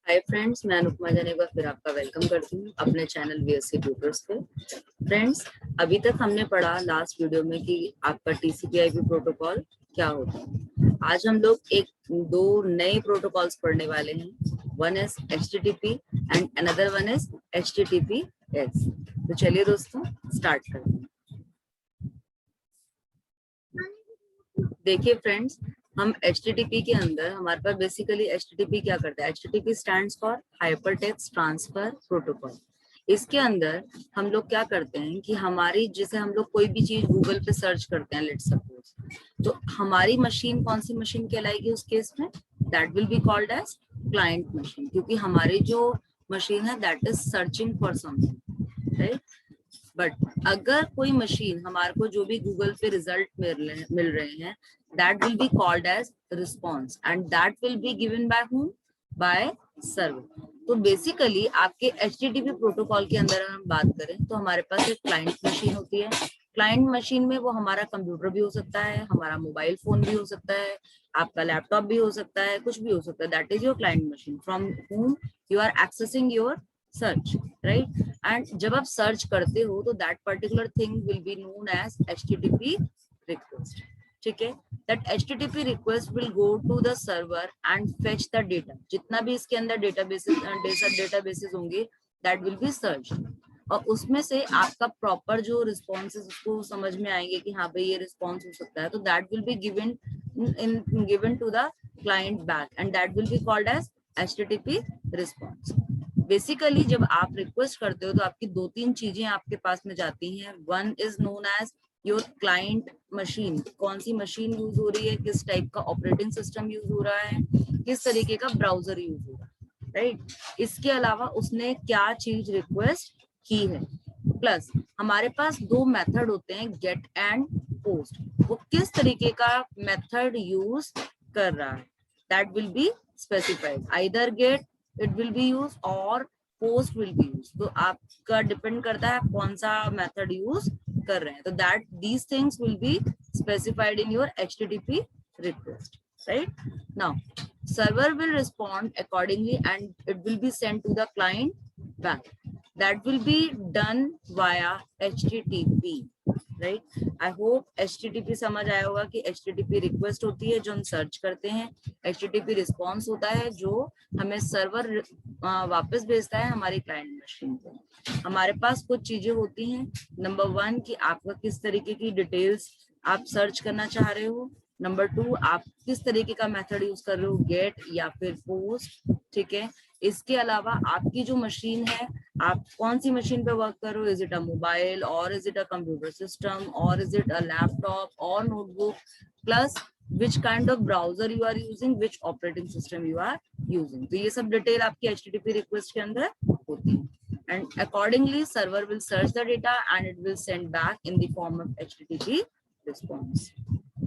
Hi friends, मैं अनुपमा जान एक बार फिर आपका वेलकम करती हूँ अपने चैनल वीएससी ट्यूटर्स पे। फ्रेंड्स, अभी तक हमने पढ़ा लास्ट वीडियो में कि आपका टीसीपी/आईपी प्रोटोकॉल क्या होता है। आज हम लोग दो नए प्रोटोकॉल्स पढ़ने वाले हैं। One is HTTP and another one is HTTPS. तो चलिए दोस्तों स्टार्ट करते हैं। देखिए फ्रेंड्स, हम HTTP के अंदर हमारे पास बेसिकली HTTP क्या करता है। HTTP stands for hyper text transfer protocol. इसके अंदर हम लोग क्या करते हैं कि हमारी जैसे हम लोग कोई भी चीज गूगल पे सर्च करते हैं, लेट्स सपोज, तो हमारी मशीन कौन सी मशीन कहलाएगी उस केस में? That will be called as client machine, क्योंकि हमारी जो मशीन है that is searching for something, right. But अगर कोई मशीन हमारे को जो भी गूगल पे रिजल्ट मिल रहे हैं, that will be called as response and that will be given by whom? By server. तो बेसिकली आपके HTTP प्रोटोकॉल के अंदर हम बात करें तो हमारे पास एक क्लाइंट मशीन होती है। क्लाइंट मशीन में वो हमारा कंप्यूटर भी हो सकता है, हमारा मोबाइल फोन भी हो सकता है, आपका लैपटॉप भी हो सकता है, कुछ भी हो सकता है। That is your client machine from whom you are accessing your search, right? And जब आप सर्च करते हो तो that particular thing will be known as HTTP request. ठीक है, that HTTP request will go to the server and fetch the data. जितना भी इसके अंदर डेटाबेसेस होंगे that will be searched, और उसमें से आपका प्रॉपर जो रिस्पॉन्स है उसको समझ में आएंगे कि हाँ भाई ये रिस्पॉन्स हो सकता है, तो that will be given to the client back and that will be called as HTTP response. Basically जब आप रिक्वेस्ट करते हो तो आपकी दो तीन चीजें आपके पास में जाती हैं। One is known as your client machine, कौन सी मशीन यूज हो रही है, किस टाइप का ऑपरेटिंग सिस्टम यूज हो रहा है, किस तरीके का ब्राउजर यूज हो रहा है, राइट। इसके अलावा उसने क्या चीज रिक्वेस्ट की है, प्लस हमारे पास दो मेथड होते हैं, गेट एंड पोस्ट। वो किस तरीके का मेथड यूज कर रहा है, that will be specified. Either get it will be use और पोस्ट विल बी यूज। तो आपका डिपेंड करता है कौन सा मेथड यूज कर रहे हैं। तो that these things will be specified in your HTTP request, right? Now server will respond accordingly and it will be sent to the client back. That will be done via HTTP, right? I hope HTTP समझ आया होगा कि HTTP request होती है जो हम search करते हैं, HTTP रिस्पॉन्स होता है जो हमें सर्वर वापस भेजता है हमारी क्लाइंट मशीन को। हमारे पास कुछ चीजें होती हैं। नंबर वन कि आपका किस तरीके की डिटेल्स आप सर्च करना चाह रहे हो। नंबर टू, आप किस तरीके का मेथड यूज कर रहे हो, गेट या फिर पोस्ट, ठीक है। इसके अलावा आपकी जो मशीन है, आप कौन सी मशीन पे वर्क कर रहे हो, इज इट अ मोबाइल और is it a computer system और इज इट अ लैपटॉप और notebook, plus which kind of browser you are using, which operating system you are using. तो ये सब डिटेल आपकी HTTP रिक्वेस्ट के अंदर होती है and accordingly server will search the data and it will send back in the form of HTTP response.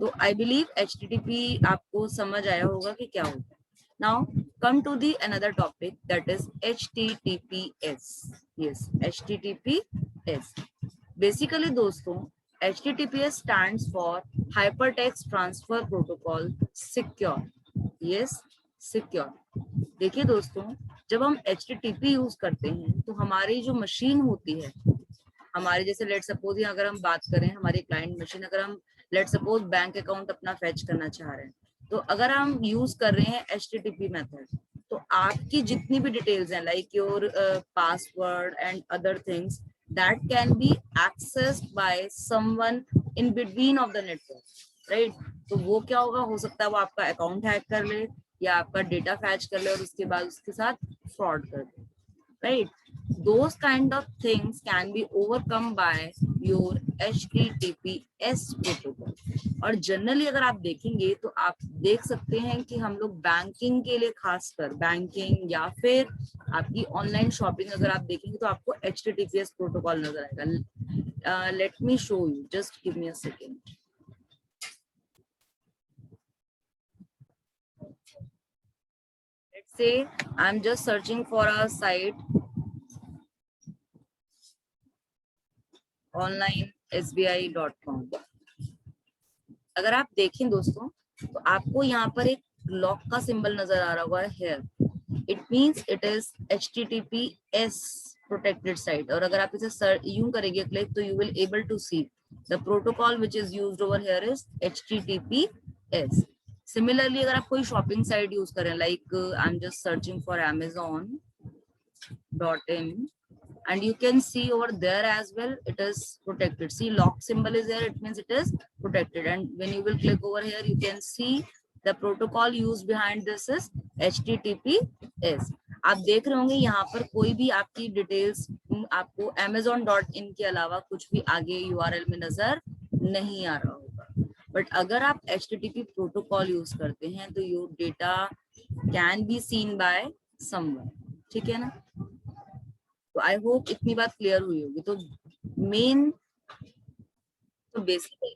तो I believe HTTP आपको समझ आया होगा कि क्या होता है। Now come to the another topic, that is HTTPS. Yes, HTTPS. Basically दोस्तों, HTTPS stands for Hypertext Transfer Protocol Secure. Yes, secure. देखिए दोस्तों, जब हम HTTP यूज करते हैं तो हमारी जो मशीन होती है, हमारे जैसे लेट सपोज अगर हम बात करें हमारी क्लाइंट मशीन, अगर हम लेट सपोज बैंक अकाउंट अपना फैच करना चाह रहे हैं, तो अगर हम यूज कर रहे हैं HTTP मेथड, तो आपकी जितनी भी डिटेल्स हैं like your password and other things that can be accessed by someone in between of the network, right? तो वो क्या होगा, हो सकता है वो आपका अकाउंट हैक कर ले या आपका डेटा फैच कर ले और उसके बाद उसके साथ फ्रॉड कर दे, right? Those kind of things can be overcome by your HTTPS protocol. और जनरली अगर आप देखेंगे तो आप देख सकते हैं कि हम लोग बैंकिंग के लिए, खासकर बैंकिंग या फिर आपकी ऑनलाइन शॉपिंग अगर आप देखेंगे तो आपको HTTPS प्रोटोकॉल नजर आएगा। Let me show you, just give me a second. Let's say I'm just searching for a site online.sbi.com। अगर आप देखें दोस्तों तो आपको यहाँ पर एक लॉक का सिंबल नजर आ रहा होगा, here, it means it is HTTPS protected site. और अगर आप इसे यूं करेंगे क्लिक तो you will able to see the protocol which is used over here is HTTPS। Similarly अगर आप कोई शॉपिंग साइट यूज करें, like I am just searching for Amazon.in, and you can see over there as well it is protected. See, lock symbol is there, it means it is protected. And when you will click over here, you can see the protocol used behind this is HTTPS. आप देख रहे होंगे यहाँ पर कोई भी आपकी details आपको Amazon.in के अलावा कुछ भी आगे URL में नजर नहीं आ रहा होगा। बट अगर आप HTTP प्रोटोकॉल यूज करते हैं तो your data can be seen by someone, ठीक है ना। तो आई होप इतनी बात क्लियर हुई होगी। तो मेन तो बेसिकली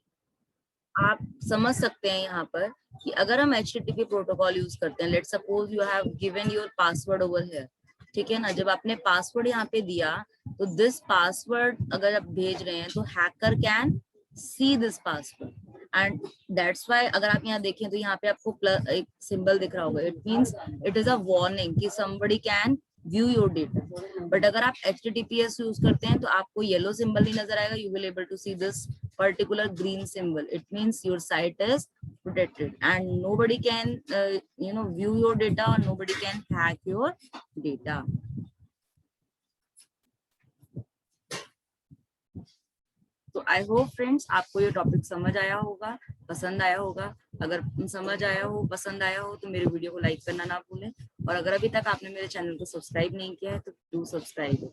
आप समझ सकते हैं यहाँ पर कि अगर हम HTTP प्रोटोकॉल यूज करते हैं, let suppose you have given your password over here, ठीक है ना। जब आपने पासवर्ड यहाँ पे दिया तो दिस पासवर्ड अगर आप भेज रहे हैं तो hacker can see this password, and that's why अगर आप यहाँ देखें तो यहाँ पे आपको प्लस एक सिंबल दिख रहा होगा, it means it is a warning कि somebody can view your data. But अगर आप HTTPS यूज करते हैं तो आपको येलो सिंबल नहीं नजर आएगा, you will able to see this particular green symbol. It means your site is protected and nobody can view your data or nobody can hack your data. तो I hope friends आपको ये topic समझ आया होगा, पसंद आया होगा। अगर समझ आया हो, पसंद आया हो तो मेरे वीडियो को लाइक करना ना भूलें, और अगर अभी तक आपने मेरे चैनल को सब्सक्राइब नहीं किया है तो डू सब्सक्राइब।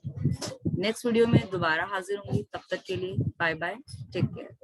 नेक्स्ट वीडियो में दोबारा हाजिर होंगी, तब तक के लिए बाय बाय, टेक केयर।